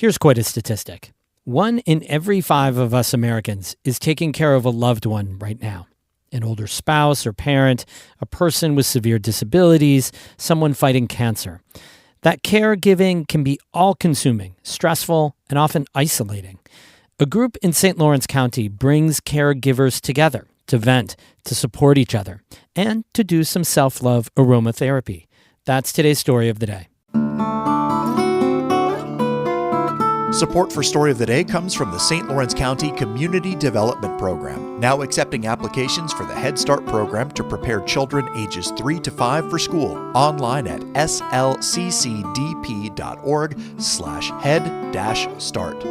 Here's quite a statistic. 1 in every 5 of us Americans is taking care of a loved one right now. An older spouse or parent, a person with severe disabilities, someone fighting cancer. That caregiving can be all-consuming, stressful, and often isolating. A group in St. Lawrence County brings caregivers together to vent, to support each other, and to do some self-love aromatherapy. That's today's story of the day. Support for Story of the Day comes from the St. Lawrence County Community Development Program, now accepting applications for the Head Start program to prepare children ages 3 to 5 for school. Online at slccdp.org/head-start.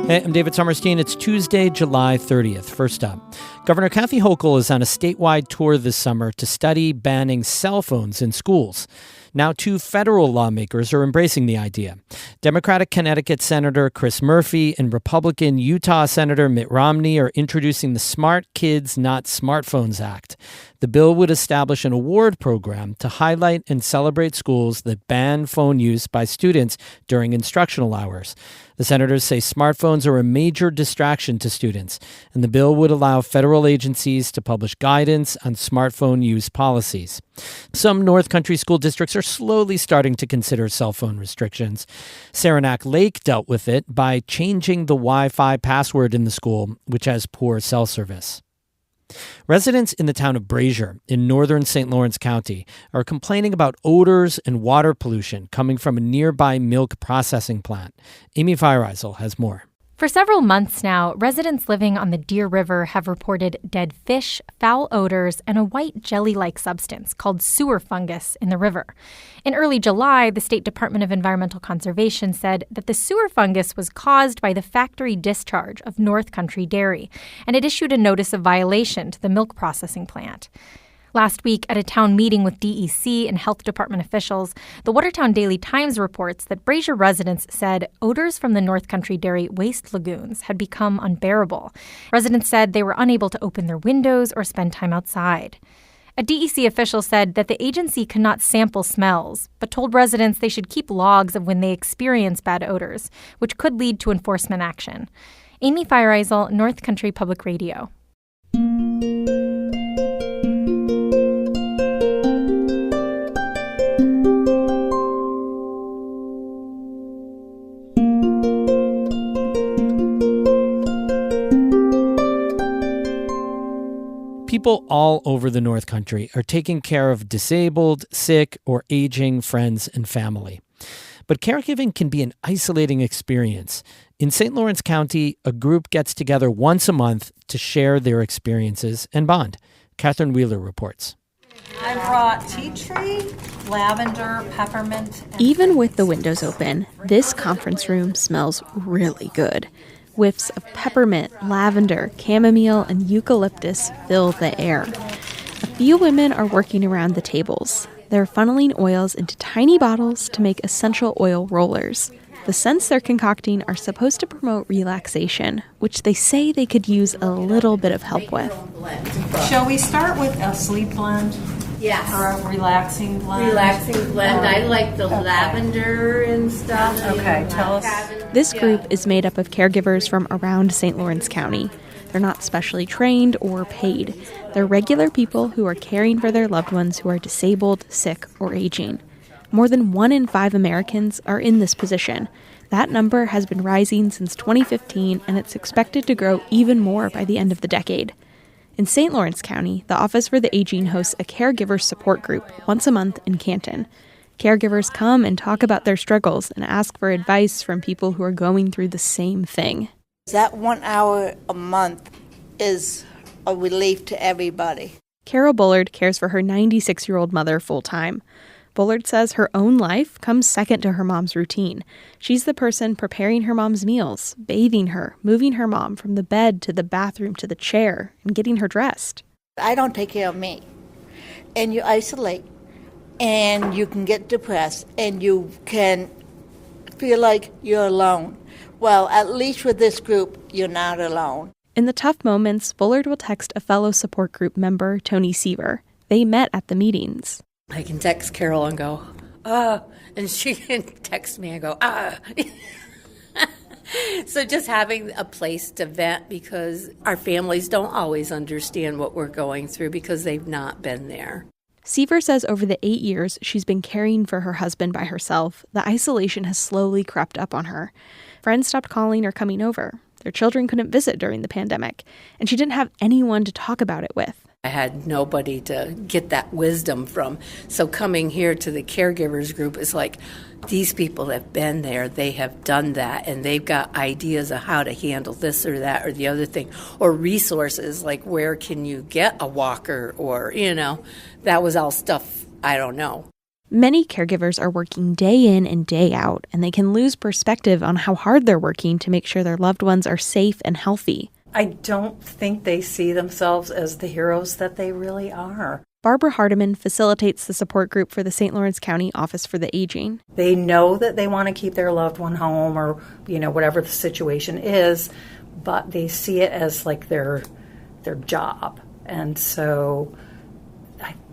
Hey, I'm David Sommerstein. It's Tuesday, July 30th. First up, Governor Kathy Hochul is on a statewide tour this summer to study banning cell phones in schools. Now 2 federal lawmakers are embracing the idea. Democratic Connecticut Senator Chris Murphy and Republican Utah Senator Mitt Romney are introducing the Smart Kids Not Smartphones Act. The bill would establish an award program to highlight and celebrate schools that ban phone use by students during instructional hours. The senators say smartphones are a major distraction to students, and the bill would allow federal agencies to publish guidance on smartphone use policies. Some North Country school districts are slowly starting to consider cell phone restrictions. Saranac Lake dealt with it by changing the Wi-Fi password in the school, which has poor cell service. Residents in the town of Brasher in northern St. Lawrence County are complaining about odors and water pollution coming from a nearby milk processing plant. Amy Feiereisel has more. For several months now, residents living on the Deer River have reported dead fish, foul odors, and a white jelly-like substance called sewer fungus in the river. In early July, the State Department of Environmental Conservation said that the sewer fungus was caused by the factory discharge of North Country Dairy, and it issued a notice of violation to the milk processing plant. Last week, at a town meeting with DEC and health department officials, the Watertown Daily Times reports that Brasher residents said odors from the North Country Dairy waste lagoons had become unbearable. Residents said they were unable to open their windows or spend time outside. A DEC official said that the agency cannot sample smells, but told residents they should keep logs of when they experience bad odors, which could lead to enforcement action. Amy Feiereisel, North Country Public Radio. People all over the North Country are taking care of disabled, sick, or aging friends and family. But caregiving can be an isolating experience. In St. Lawrence County, a group gets together once a month to share their experiences and bond. Catherine Wheeler reports. I brought tea tree, lavender, peppermint. Even with the windows open, this conference room smells really good. Whiffs of peppermint, lavender, chamomile, and eucalyptus fill the air. A few women are working around the tables. They're funneling oils into tiny bottles to make essential oil rollers. The scents they're concocting are supposed to promote relaxation, which they say they could use a little bit of help with. Shall we start with a sleep blend? Yes. Or a relaxing blend? Relaxing blend. I like the lavender and stuff. Okay, tell us. This group is made up of caregivers from around St. Lawrence County. They're not specially trained or paid. They're regular people who are caring for their loved ones who are disabled, sick, or aging. More than 1 in 5 Americans are in this position. That number has been rising since 2015, and it's expected to grow even more by the end of the decade. In St. Lawrence County, the Office for the Aging hosts a caregiver support group once a month in Canton. Caregivers come and talk about their struggles and ask for advice from people who are going through the same thing. That 1 hour a month is a relief to everybody. Carol Bullard cares for her 96-year-old mother full-time. Bullard says her own life comes second to her mom's routine. She's the person preparing her mom's meals, bathing her, moving her mom from the bed to the bathroom to the chair, and getting her dressed. I don't take care of me. And you isolate, and you can get depressed, and you can feel like you're alone. Well, at least with this group, you're not alone. In the tough moments, Bullard will text a fellow support group member, Tony Seaver. They met at the meetings. I can text Carol and go, and she can text me and go, So just having a place to vent, because our families don't always understand what we're going through because they've not been there. Seaver says over the 8 years she's been caring for her husband by herself, the isolation has slowly crept up on her. Friends stopped calling or coming over. Their children couldn't visit during the pandemic, and she didn't have anyone to talk about it with. I had nobody to get that wisdom from. So coming here to the caregivers group is like, these people have been there, they have done that, and they've got ideas of how to handle this or that or the other thing, or resources like where can you get a walker, or, that was all stuff I don't know. Many caregivers are working day in and day out, and they can lose perspective on how hard they're working to make sure their loved ones are safe and healthy. I don't think they see themselves as the heroes that they really are. Barbara Hardiman facilitates the support group for the St. Lawrence County Office for the Aging. They know that they want to keep their loved one home, or, whatever the situation is, but they see it as like their job. And so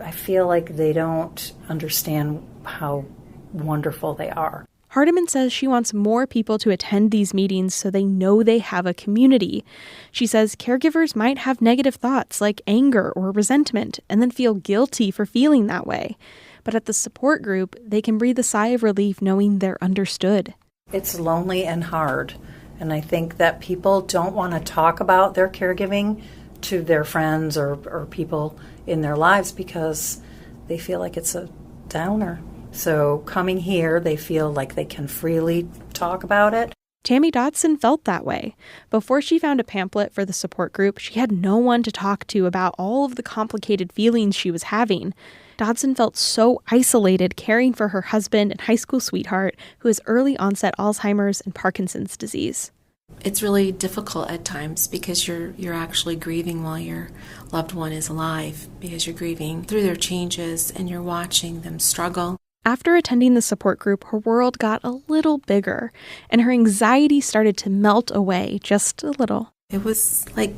I feel like they don't understand how wonderful they are. Hardiman says she wants more people to attend these meetings so they know they have a community. She says caregivers might have negative thoughts like anger or resentment and then feel guilty for feeling that way. But at the support group, they can breathe a sigh of relief knowing they're understood. It's lonely and hard, and I think that people don't want to talk about their caregiving to their friends or people in their lives because they feel like it's a downer. So coming here, they feel like they can freely talk about it. Tammy Dodson felt that way. Before she found a pamphlet for the support group, she had no one to talk to about all of the complicated feelings she was having. Dodson felt so isolated caring for her husband and high school sweetheart who has early onset Alzheimer's and Parkinson's disease. It's really difficult at times because you're actually grieving while your loved one is alive, because you're grieving through their changes and you're watching them struggle. After attending the support group, her world got a little bigger, and her anxiety started to melt away just a little. It was like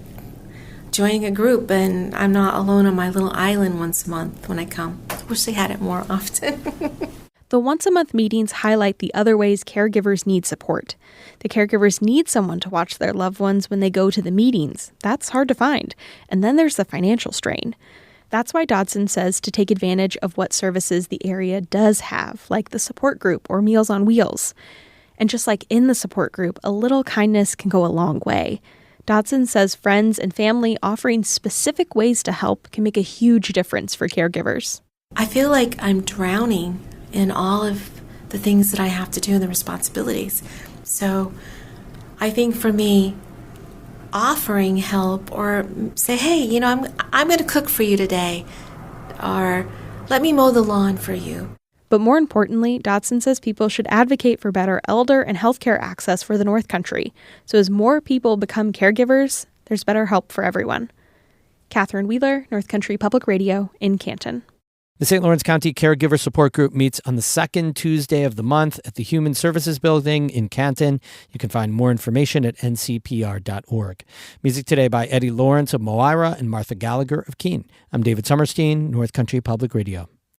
joining a group, and I'm not alone on my little island once a month when I come. I wish they had it more often. The once-a-month meetings highlight the other ways caregivers need support. The caregivers need someone to watch their loved ones when they go to the meetings. That's hard to find. And then there's the financial strain. That's why Dodson says to take advantage of what services the area does have, like the support group or Meals on Wheels. And just like in the support group, a little kindness can go a long way. Dodson says friends and family offering specific ways to help can make a huge difference for caregivers. I feel like I'm drowning in all of the things that I have to do and the responsibilities. So I think for me, offering help or say, hey, I'm going to cook for you today, or let me mow the lawn for you. But more importantly, Dodson says people should advocate for better elder and healthcare access for the North Country. So as more people become caregivers, there's better help for everyone. Catherine Wheeler, North Country Public Radio in Canton. The St. Lawrence County Caregiver Support Group meets on the second Tuesday of the month at the Human Services Building in Canton. You can find more information at ncpr.org. Music today by Eddie Lawrence of Moira and Martha Gallagher of Keene. I'm David Summerstein, North Country Public Radio.